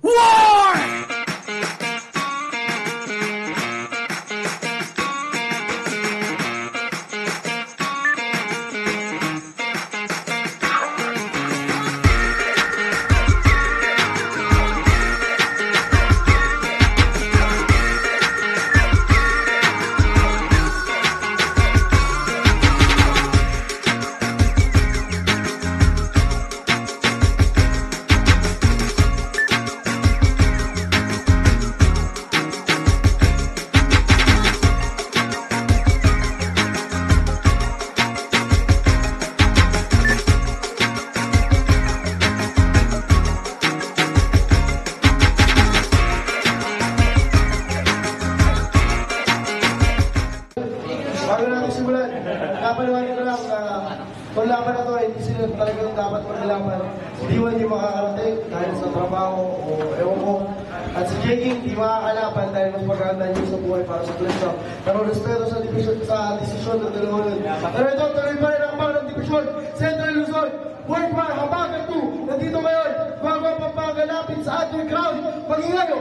War! Napaliwanag ko lang na kung laban na ito ay hindi sila talagang dapat maglaban. Si Diwan hindi makakarating dahil sa trabaho o ewan ko. At si Jeking hindi makakalaban dahil mas maganda niyo sa buhay para sa Tulensa. Pero respeto sa desisyon ng dalawa yun. Pero ito, tuloy pa rin ang pang ng division. Central Luzon, World War, Habagat 2. Nandito ngayon, bago ang papagalapin sa ating crowd. Pag-ingay nyo!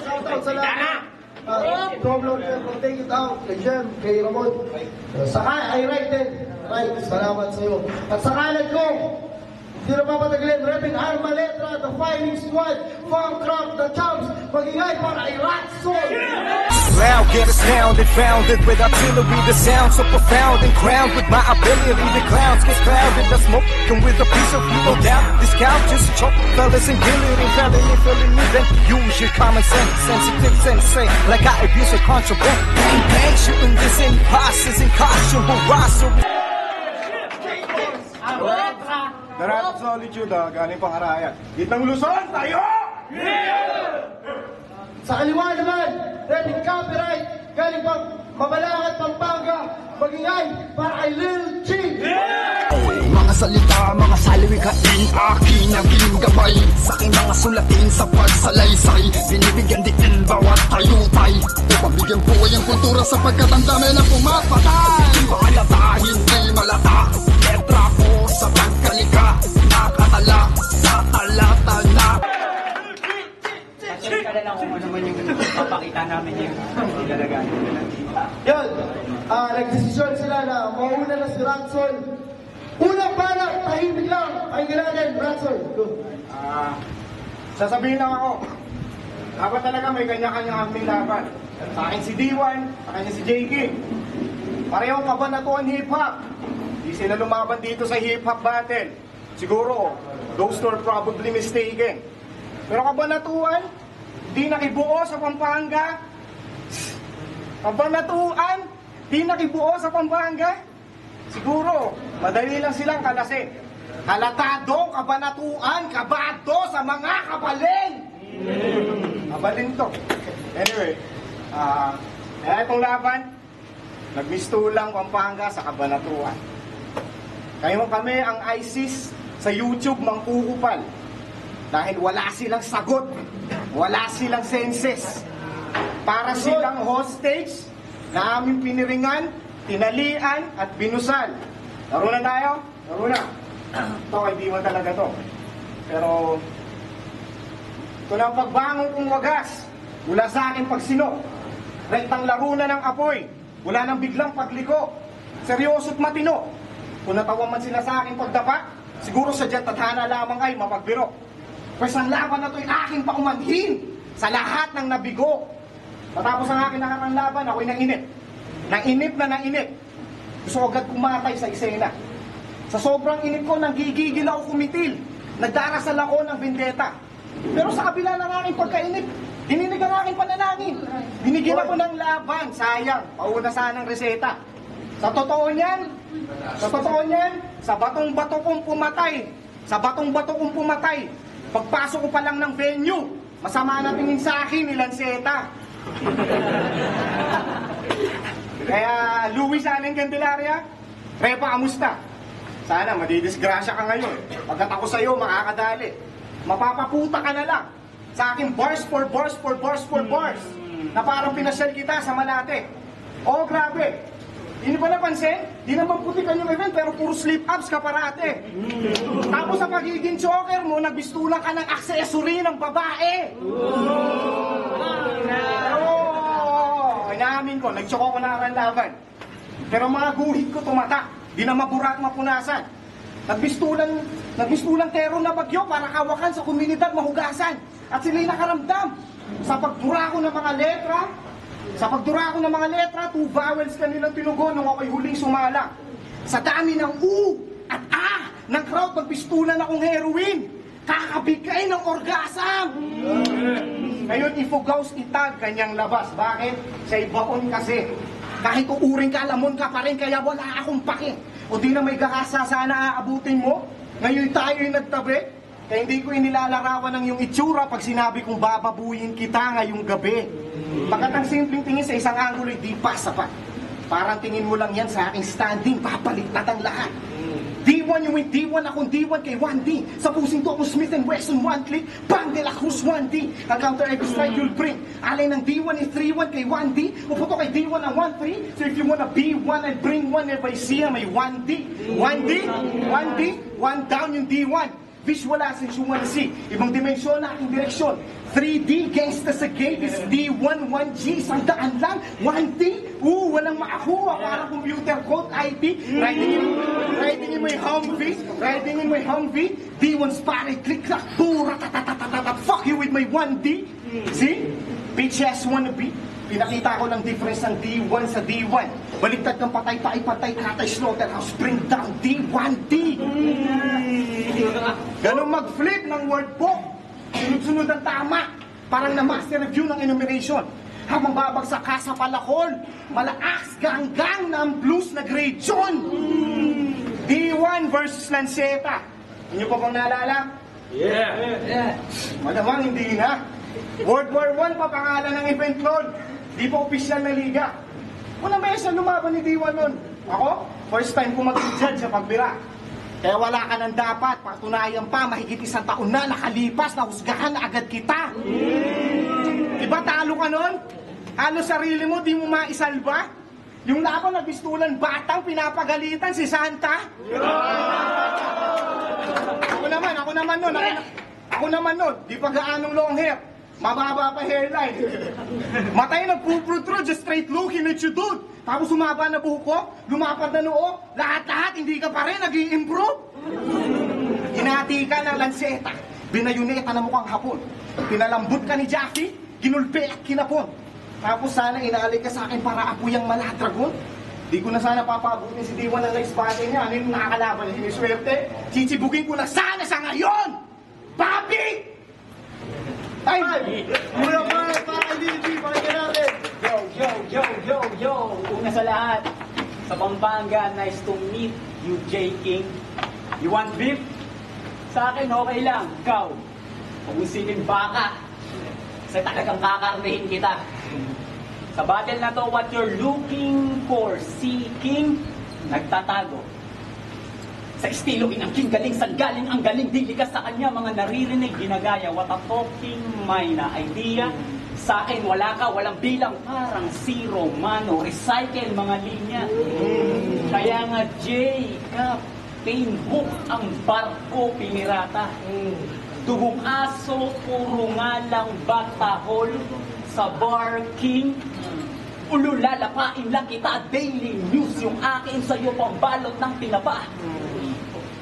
Shoutout sa lahat. Problem for take it out kay Jem, kay Ramon. Saka ay right din. Right, salamat sa iyo. At sa kanan ko, hindi na papatagalin, Repin Arma Letra, the fighting squad, Farm Crop, the Champs, mag-ingay para ay Ratson! Loud, get us pounded, founded with artillery, the sound so profound and crowned with my ability. The clouds get clouded, the smoke, and with a piece of you, no doubt. This couch is choke, fellas and guillotine, feeling me, then use your common sense, sensitive sensei, like I abuse a contraband. Bang, bang, shooting this in passes in costume, hurrah, Darat solitude, galing pang Arayat. Gitnang Luzon, tayo! Sa kaliwa naman, Repin Copyright, galing pang Mabalangat, Pampanga, mag-ingay para kay Lil G! Mga salita, mga salwikain, akin naging gabay sa aking mga sulatin sa pagsalaysay. Binibigyan din bawat tayutay upang bigyan buhay ang kultura sapagkat ang dami na pumapatay. Malata, hindi malata, letra ko sa pagkalika, nakatala sa talata na. Ka na lang kung ano man yung papakita namin yung ilalagaan. Yun, nagdesisyon sila na mauna na si Ratson. Unang balak, tahimik lang, ay gananin, Ratson. Sasabihin lang ako, dapat talaga may kanya-kanyang aming laban. Sa akin si D1, sa kanya si JK. Parehong kabanatuan hip-hop. Di sila lumaban dito sa hip-hop battle. Siguro, those two are probably mistaken. Pero kabanatuan, di nakibuo sa Pampanga. Kabanatuan, di nakibuo sa Pampanga. Siguro, madali lang silang kalasin. Halatado, kabanatuan, kabado sa mga kabaling. Kabaling to. Anyway, itong laban, nagmistulang Pampanga sa kabanatuan. Ngayon kami ang ISIS sa YouTube mangkukupal. Dahil wala silang sagot, wala silang senses. Para silang hostage na aming piniringan, tinalian at binusal. Laro na tayo? Laro na. Ito, hindi mo talaga to. Pero, ito na ang pagbangon kong wagas. Mula sa aking pagsino. Rektang laro na ng apoy. Wala nang biglang pagliko. Seryoso't matino. Kung natawa man sila sa aking pagdapa, siguro sa dyan tadhana lamang ay mapagbiro. Pues ang laban na ito'y aking paumanhin sa lahat ng nabigo. Matapos ang aking nakarang laban, ako'y nanginip. Nanginip na nanginip. Gusto agad kumatay sa eksena. Sa sobrang inip ko, nanggigigil ako kumitil. Nagdarasal ako ng vendetta. Pero sa kabila ng aking pagkainip, dininig ang aking panalangin. Binigyan ako ng laban. Sayang, pauna sanang reseta. Sa totoo niyan, sa batong-bato kong pumatay, pagpasok ko pa lang ng venue, masama na tingin sa akin ni Lanceta. Kaya, Luis Allen Candelaria, Repa, kamusta? Sana madidisgrasya ka ngayon. Pagkat ako sa'yo, makakadali. Mapapaputa ka na lang sa aking bars for bars. Na parang pinasyal kita sa Malate. Oh, grabe. Hindi ba napansin? Di naman putikan yung event, pero puro slip-ups ka parate. Tapos sa pagiging choker mo, nagbistulan ka ng accessory ng babae. Pero, inaamin ko, nagtsoko ko na ang laban. Pero mga guhit ko tumatak. Di na mabura at mapunasan. Nagbistulan tero na bagyo para kawakan sa komunidad mahugasan. At sila'y nakaramdam sa pagdura ko ng mga letra. Sa pagdura ko ng mga letra, 2 vowels kanilang tinugon nung ako'y huling sumala. Sa dami ng U at A ng crowd, magbistulan akong heroin. Kakabigay ng orgasm. Ngayon, ifugaws itag kanyang labas. Bakit? Sa ibaon kasi. Kahit uuring ka, lamon ka pa rin, kaya wala akong pake. O di na may gahasa sana aabutin mo. Ngayon tayo'y nagtabi. Kaya hindi ko inilalarawan ng iyong itsura pag sinabi kong bababuyin kita ngayong gabi. Pagkat ang simpleng tingin sa isang angulo, di pa sapat. Parang tingin mo lang yan sa aking standing, papaliktad ang lahat. D1 yung with D1, akong D1 kay 1D. Sa pusing to akong Smith & Wesson 1 click, Bang de la Cruz 1D. Ang counter every strike you'll bring. Alay ng D1 is 3-1 kay 1D. Upo to kay D1 ang 1-3. So if you wanna be 1 and bring 1, if I see may 1D. 1D, 1D, 1 down yung D1. Visualize and you wanna see. Ibang dimensyon na aking direksyon. 3D, gangsta sa gate is D1, 1G, isang daan lang. 1D, walang makakuha. Parang computer code, IP. Riding in my Humvee. Riding in my Humvee. D1 spotted, click, clack, pura, tatatatatatat. Fuck you with my 1D. See? Bitch ass wannabe. Pinakita ko ng difference ng D1 sa D1. Baliktad ng patay, katay, slaughterhouse, bring down D1D. Ganun mag-flip ng word book. Sunod-sunod ang tama. Parang na-master review ng enumeration. Habang babagsak ka sa palakol, malaaks ganggang ng blues na grade John. D1 versus Lanceta. Inyo pa bang naalala? Yeah. Malamang hindi na. World War I pa pangalan ng event nun. Di pa opisyal na liga. Walang mesa lumaban ni D1 nun. Ako, first time ko mag-judge sa pagbira. Kaya wala ka nang dapat. Patunayan pa, mahigit 1 taon na nakalipas, nahusgahan na agad kita. Diba talo ka nun? Halos sarili mo, di mo maisalba? Yung laban nagbistulan, batang pinapagalitan si Santa? Ako naman nun, di pa gaanong long hair. Mababa pa hairline. Matay nagpuprutro, just straight looking at you, dude. Tapos sumaba na buhok ko, lumapad na noo, lahat-lahat, hindi ka pa rin nag-i-improve. Hinati ka ng Lanceta, binayuneta na mukhang hapon. Pinalambot ka ni Jackie, ginulpe at kinapon. Tapos sana inaalay ka sa akin para apuyang maladragon. Di ko na sana papabutin si D1 ng next battle niya. Ano yung nakakalaban niya? Swerte, chichibugin ko na sana sa ngayon! Papi! Time! Muna pa, DDP, pakinggan natin. Yo! Una sa lahat, sa Pampanga, nice to meet you, J. King. You want beef? Sa akin, okay lang. Ikaw, kung silin baka, kasi talagang kakarnihin kita. Sa battle na to, what you're looking for, seeking, nagtatago. Sa estilo ng King, galing saan galing ang galing, di likas sa kanya, mga naririnig, ginagaya, what a talking may na idea. Sa akin, wala ka, walang bilang, parang zero, mano, recycle mga linya. Kaya nga, J, Captain Hook, ang barko pinirata. Dugong aso, puro nga lang batahol, sa bar king. Ululalapain lang kita, daily news, yung akin sa'yo pambalot ng tinapa.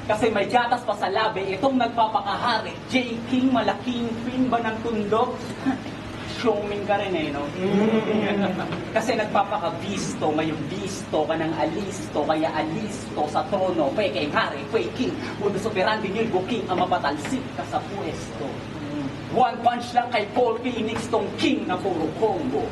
Kasi may gatas pa sa labi, itong nagpapakahari. J. King, malaking pin ba ng tundok? Showing ka rin no? Kasi nagpapakabisto, ngayong bisto ka ng alisto, kaya alisto sa trono, peke hari, peke king, uno superandi nilgo king, ang mapatalsik ka sa pwesto. One punch lang kay Paul Phoenix, tong king na puro combo.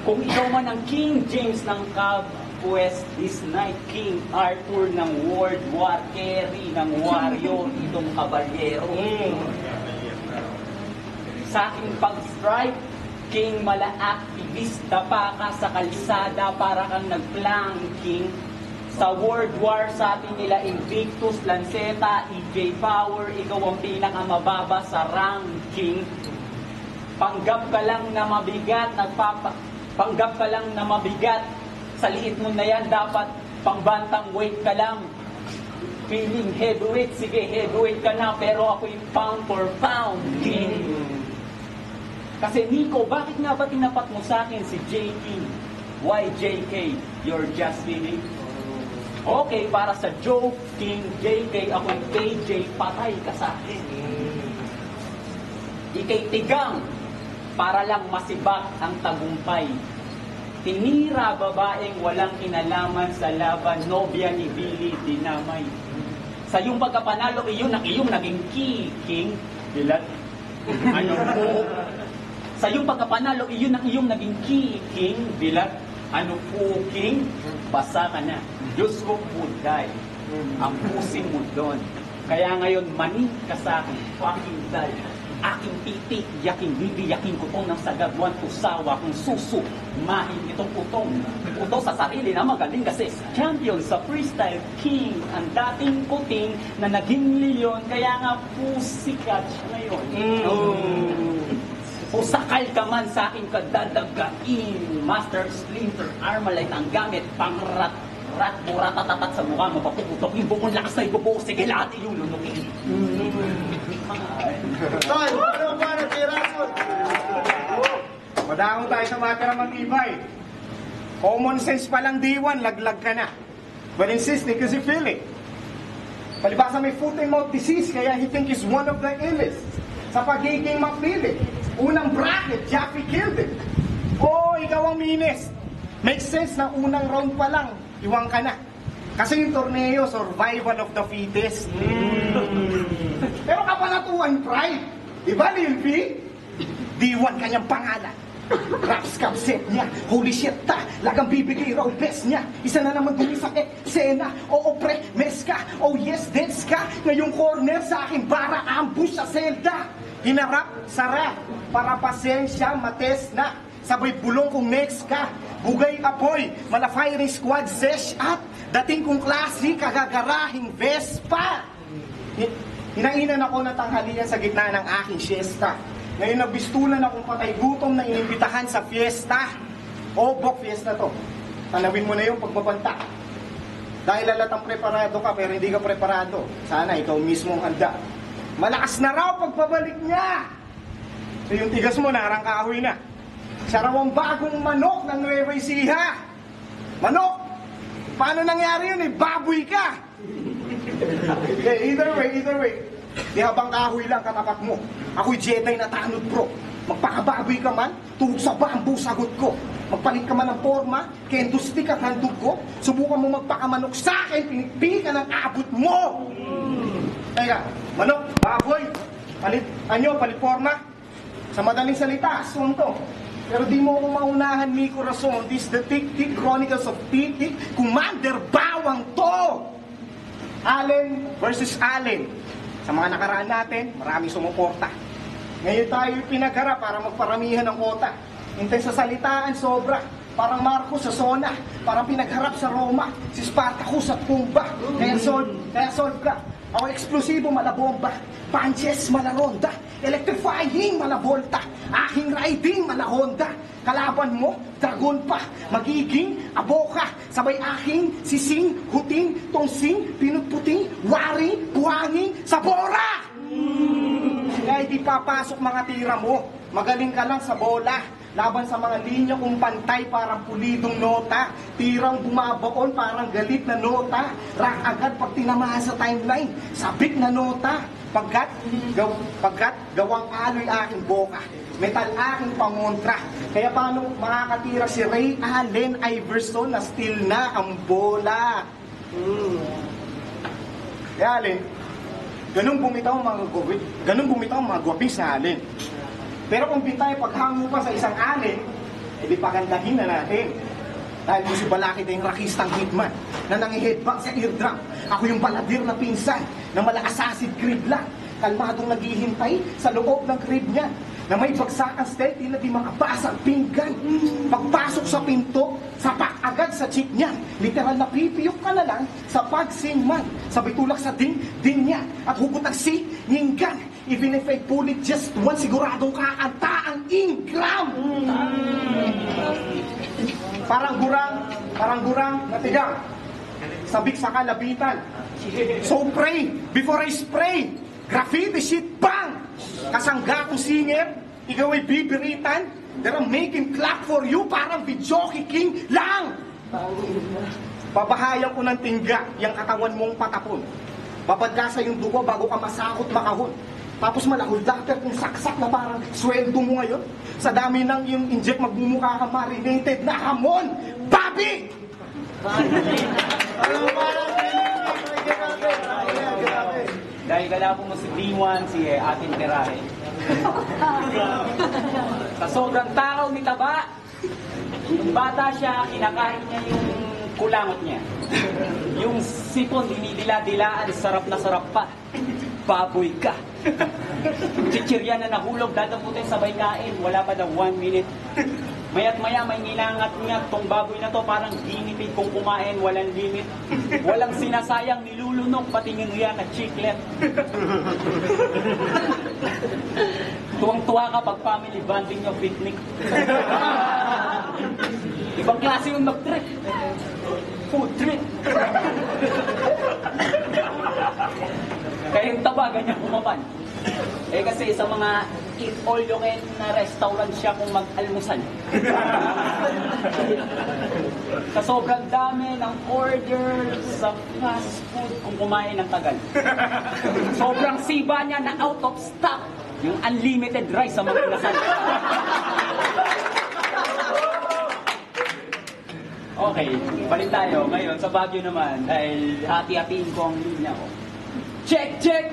Kung ikaw man ang King James ng Cab, West this night, King Arthur ng World War, Kerry ng Warrior, itong kabalyero. Sa aking pag-strike, King mala aktivista pa ka sa kalsada para kang nag-planking. Sa World War sa atin nila Invictus, Lanceta, EJ Power, ikaw ang pinakamababa sa ranking. Panggap ka lang na mabigat, panggap ka lang na mabigat Sa liit mo na yan, dapat pangbantang weight ka lang. Feeling heavyweight, sige, heavyweight ka na, pero ako'y pound for pound king. Kasi Nico, bakit nga ba tinapat mo sa akin si J. King? Why JK? You're just kidding? Okay, para sa joke, King, JK, ako'y KJ, patay ka sa akin. Ika'y tigang, para lang masibak ang tagumpay. Tinira babaeng walang kinalaman sa laban, nobya ni Billy dinamay. Sa iyong pagkapanalo, iyon ang iyong naging king. Bilat? Ano po? Sa iyong pagkapanalo, iyon ang iyong naging king. Bilat? Ano po, king? Basa ka na. Diyos ko buday. Ang pusing mo doon. Kaya ngayon, manig ka sa akin. Fucking dal. Aking titi, yaking bibi, yaking kutong ng sagagwan, tusawa, kung susu, mahin itong utong. Uto sa sarili na magaling kasi champion sa freestyle king. Ang dating kuting na naging leon, kaya nga pusikat siya ngayon. Pusakal ka man sa aking kadadagain. Master Splinter, Armalite ang gamit, pangrat buratatatat sa mukha mo, papuputok yung bukong lakas na ibubuo, sige lahat yung lunukin. Tol, paano, Tirason? Madahon tayo sa mataramang ibay. Common sense pa lang D1, laglag ka na. But insisting kasi feel it. Palibasa may foot and mouth disease, kaya he think is one of the illest. Sa pagiging mapili. Unang bracket, Jaffe killed it. Oh, ikaw ang minis. Makes sense na unang round pa lang, iwang ka na. Kasi yung torneo, survival of the fittest. Pero kapanatuan, pride. Diba, Lil P? D1 kanyang pangalan. Rap scam set niya. Holy shit ta. Lagang bibigay raw best niya. Isa na naman dumi sa eksena. Oo pre, mes ka. Oh yes, dance ka. Ngayong corner sa akin bara ambush sa selda. Hinarap sa rap. Para pasensya mates na. Sabay bulong kung next ka. Bugay apoy. Mala firing squad sesh at dating kong klase kagagarahing Vespa. Hinainan ako ng tanghalian sa gitna ng aking siesta. Ngayon nabistulan akong patay gutom na inimbitahan sa fiesta. Bok, fiesta to. Tanawin mo na yung pagbabanta. Dahil lalatang preparado ka pero hindi ka preparado. Sana ikaw mismo ang handa. Malakas na raw pagbabalik niya. So yung tigas mo narang kahoy na. Siya raw ang bagong manok ng Nueva Ecija. Manok! Paano nangyari yun eh? Baboy ka! Either way. Di habang kahoy lang katapat mo. Ako'y Jedi na tanod bro. Magpakababoy ka man, tuhog sa bamboo sagot ko. Magpalit ka man ng forma, kendo stick at handog ko. Subukan mo magpakamanok sa akin, pinipili ka ng abot mo. Teka, manok, baboy, palit forma. Sa madaling salita, aswang to. Pero di mo akong maunahan, Miko Rason. This is the Tik-Tik Chronicles of Tik-Tik. Commander Bawang to! Allen versus Allen. Sa mga nakaraan natin, maraming sumuporta. Ngayon tayo pinagharap para magparamihan ng kota. Hintay sa salitaan, sobra. Parang Marcos sa Sona. Parang pinagharap sa Roma. Si Spartacus at Pumba. Kaya solve ka. Ako eksplosibo, malabomba. Punches, malaronda. Electrifying, malavolta. Aking riding, malahonda. Kalaban mo, dragon pa. Magiging aboka. Sabay aking sising, huting, tonsing, pinutputing, waring, buhangin, sabora! Kaya di papasok mga tira mo. Magaling ka lang sa bola. Laban sa mga linya kung pantay parang pulidong nota. Tirang bumabaon parang galit na nota. Rock agad pag tinamaan sa timeline. Sabik na nota. Pagkat gawang aloy aking boka. Metal aking pangontra. Kaya paano makakatira si Ray Allen Iverson na still na ang bola? Kaya Allen, ganun bumitaw ang mga gwapings na Allen. Pero kung bitay paghango pa sa isang Allen, edi pagandahin na natin. Dahil kung si Balakid ay yung rakistang hitman na nangiheadbang sa eardrum. Ako yung baladir na pinsan na malakas acid crib lang. Kalmadong naghihintay sa loob ng crib niya na may bagsakan stealth na di makabasang pinggan. Pagpasok sa pinto, sapak agad sa cheek niya. Literal na pipiyok ka na lang sa pagsingman. Sabay tulak sa din niya at hugot ng sininggan. Even if I pull it just once, siguradong kakanta ang Ingram. Parang gurang parang gurang na tigang. Sabik sa kalabitan. So pray before I spray. Graffiti shit bang! Kasangga kong singer, ikaw ay bibiritan. They're making clap for you, parang video king lang. Babahayan ko ng tingga yung katawan mong patapon. Babadgasa yung dugo bago ka masakot makahon. Tapos malahol-dakter kung saksak na parang sweldo mo ngayon. Sa dami ng yung inject magmumukha ka marinated na hamon. Babi! Dahil kalapo mo si D1, si ating tirahe. Sa sobrang takaw ni Taba, yung bata siya, kinakain niya yung kulangot niya. Yung sipon, dinidila-dilaan, sarap na sarap pa. Baboy ka. Chichirya na nahulog, dadaputin sabay kain, wala pa daw 1 minute. Maya't maya may ngilangat-ngat tong baboy na to, parang ginipig kung kumain, walang limit. Walang sinasayang, nilulunok, pati ngingya ka chiclet. Tuwang-tuwa ka pag family bonding nyo picnic. Ibang klase yung mag-trip. Food trip. Kaya yung Taba, ganyan kumapan. Eh kasi sa mga eat all you can na restaurant siya kung mag-almusal. Sa sobrang dami ng order sa fast food kung kumain ng tagal. Sobrang siba niya na out of stock yung unlimited rice sa mga inasal. Okay, balik tayo. Ngayon, sa Baguio naman, dahil hati-hatiin ko ang linya ko. Check, check!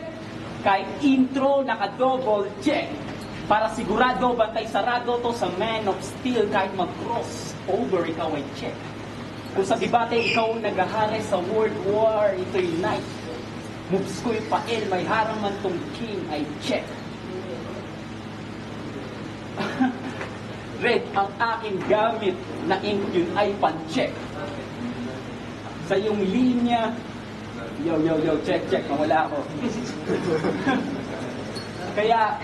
Kahit intro, naka-double check. Para sigurado, bantay sarado to sa Man of Steel. Kahit mag-cross over, ikaw ay check. Kung sa debate, ikaw naghahari sa World War, ito'y night. Moves ko'y pael, may harang man tong king, ay check. Red ang aking gamit na ink yun ay pan-check. Sa iyong linya, yo, check, mawala ako. Kaya,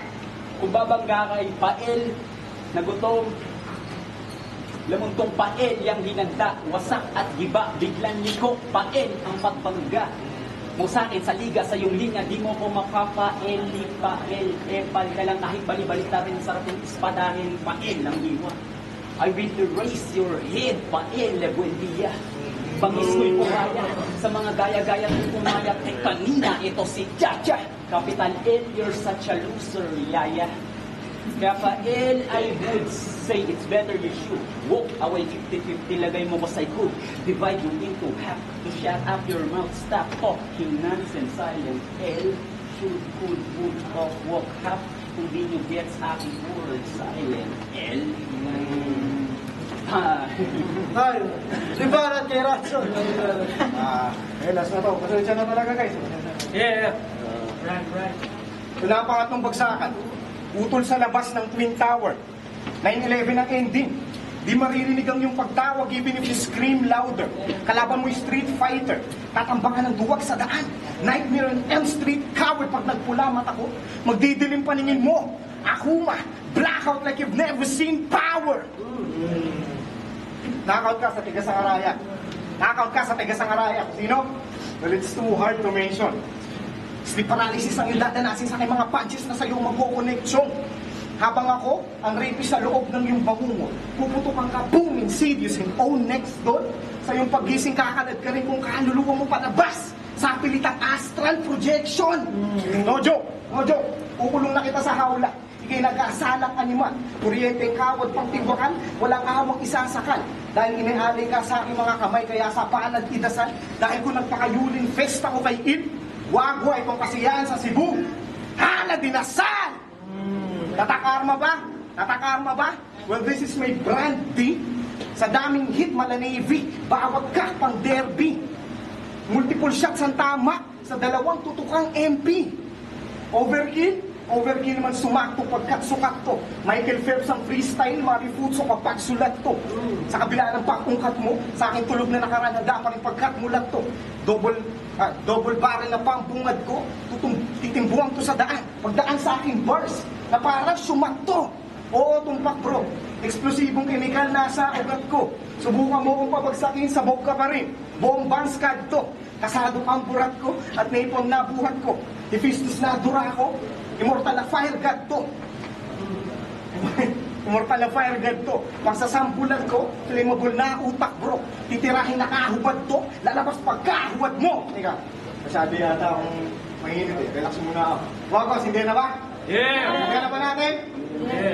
kung babangga kay pael na gutom, lamang tong pael yang hinanda, wasak at giba, biglang liko, pael ang pagbangga. Mo sa akin, sa liga, sa iyong linya, di mo ko mapapael, pael, epal ka lang, kahit bali-balik na rin sa ating espadahin, pael ang iwa. I will erase your head, pael, buen dia. Bangis ko'y pumaya sa mga gaya-gaya ng pumaya. Eh, kanina, ito si Chacha. Capital L, you're such a loser, yaya. Kaya pael, I would say it's better you should walk away 50-50, lagay mo ko sa ikot. Divide you into half. To shut up your mouth, stop talking nonsense, silent. L, should, could, would, off, walk, half. Kung di nyo gets aking words, silent. L, Ay, di ba na kay Ratson? Last na to. Pasensya na talaga guys. yeah. Right. Wala pa nga itong bagsakan. Utol sa labas ng Twin Tower. 9/11 ang ending. Di maririnig ang yung pagtawag even if you scream louder. Kalaban mo yung Street Fighter. Tatambangan ng duwag sa daan. Nightmare on Elm Street. Coward pag nagpula mata ko. Magdidilim paningin mo. Akuma. Blackout like you've never seen power. Knockout ka sa Tigasang-Araya. Knockout ka sa Tigasang-Araya. Sino? Well, it's too hard to mention. Sleep paralysis ang iyong dadanasin sa aking mga punches na sa iyong magkukoneksyon. Habang ako, ang rapist sa loob ng iyong bangungo, puputukan ka, boom, insidious, and own next doon. Sa iyong pagising, kakalad ka rin kung kaluluwa mo palabas sa pilitang astral projection. No joke. Kukulong na kita sa hawla. Ika'y nag-aasalang animal. Kuryenteng kawad pang tigwakan, walang awang isasakal. Dahil inialay ka sa aking mga kamay, kaya sa palad idasal. Dahil kung nagpakayuling festa ko kay Il, wagwa itong kasiyahan sa Cebu. Hala, dinasal! Natakarma ba? Well, this is my brand D. Sa daming hit, mala Navy, bawat ka pang derby. Multiple shots ang tama sa 2 tutukang MP. Overkill naman sumakto pagkat sukat to. Michael Phelps ang freestyle, marifutso kapag sulat to. Sa kabila ng pangungkat mo, sa aking tulog na nakaranada pa rin pagkat mulat to. Double barrel na pambungad ko, titimbuang to sa daan. Pagdaan sa aking bars, na parang sumakto. Oo, tumpak bro. Eksplosibong kemikal nasa ugat ko. Subukan mo kong pabagsakin, sabog ka pa rin. Buong banskad to. Kasado ang burat ko at naipon na buhat ko. Hephaestus na dura ko. Immortal na fire god to. Immortal na fire god to. Pagsasambulan ko, flammable na utak bro. Titirahin na kahubad to. Lalabas pagkahubad mo. Teka, masyado yata akong mahinit eh. Relax muna ako. Wagos, hindi na ba? Yeah! Kaya na ba natin?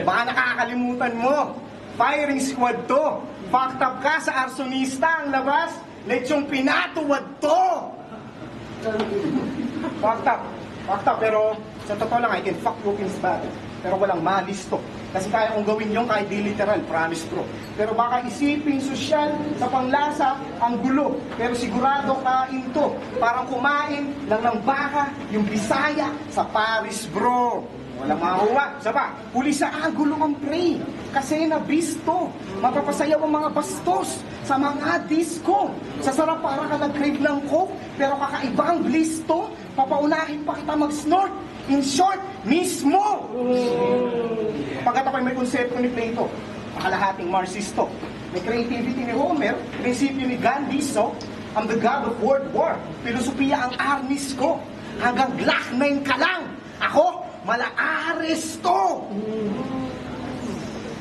Baka nakakalimutan mo. Firing squad to. Fucked up ka sa arsonista ang labas. Lechong pinatuwad to. Fucked up. Fucked up, pero sa totoo lang, I can fuck you in battle. Pero walang malis to. Kasi kaya kong gawin yung kahit di literal, promise bro. Pero baka isipin sosyal sa panglasa ang gulo. Pero sigurado kain to. Parang kumain lang ng baka yung Bisaya sa Paris bro. Walang mahuwa. Saba, huli sa angulo ang prey. Kasi nabisto. Mapapasayaw ang mga bastos sa mga disco. Sa sarap para ka nag-crave ng coke, pero kakaiba ang bliss to. Papaunahin pa kita mag-snort. In short, mismo! Pagkat ako'y may konsepto ni Plato, makalahating Marxisto. May creativity ni Homer, prinsipyo ni Gandhi, so I'm the god of world war. Filosofiya ang armies ko. Hanggang Glock 9 ka lang. Ako, malaares to!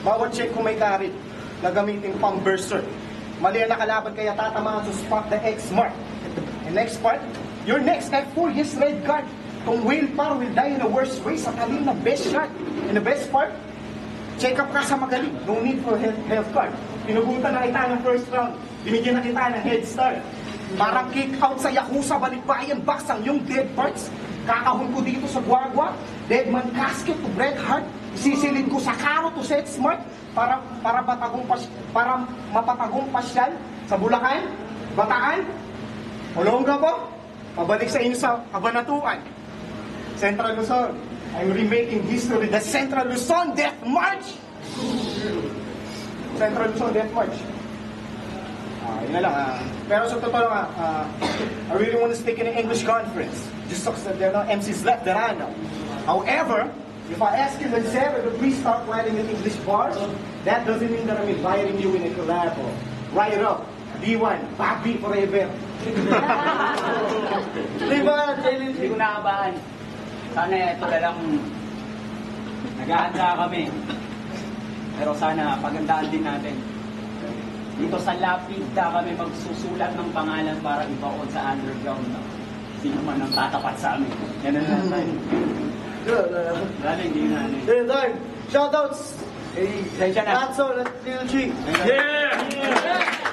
Bawat check ko may karit, gagamitin pang burster. Mali ang nakalaban kaya tatamaan to spot the X mark. And next part, your next F4, his red card. Kung whale par will die in the worst way sa kalim ng best shot. And the best part, check up ka sa magaling. No need for health card. Pinugutan na kita ng first round. Binigyan na kita ng head start. Parang kick out sa Yakuza, balikbayan box ang yung dead parts. Kakahon ko dito sa Guagua, dead man casket to Bret Hart. Sisilid ko sa karo to Set Smart para mapatagong pasyal sa Bulacan, Bataan, Olonga po. Pabalik sa inyo sa Kabanatuan. Central Luzon. I'm remaking history. The Central Luzon Death March! Central Luzon Death March. Yun na lang. Pero sa totoo lang, I really want to stick in an English conference. Just so that there are no MCs left that I know. However, if I ask you, Lancero, to please start writing an English bars, that doesn't mean that I'm inviting you in a collab. Write it up. D1, Bobby forever. Diba, Jalen? Hindi ko nakabaan. Sana ito na lang naghahanda kami. Pero sana pagandaan din natin. Dito sa Lapida kami magsusulat ng pangalan para ibaon sa underground na sino man ang tatapat sa amin. Yan na lang tayo. Dali, hindi na. Darn, shoutouts! Sensya na. Atso, Lil G. Yeah!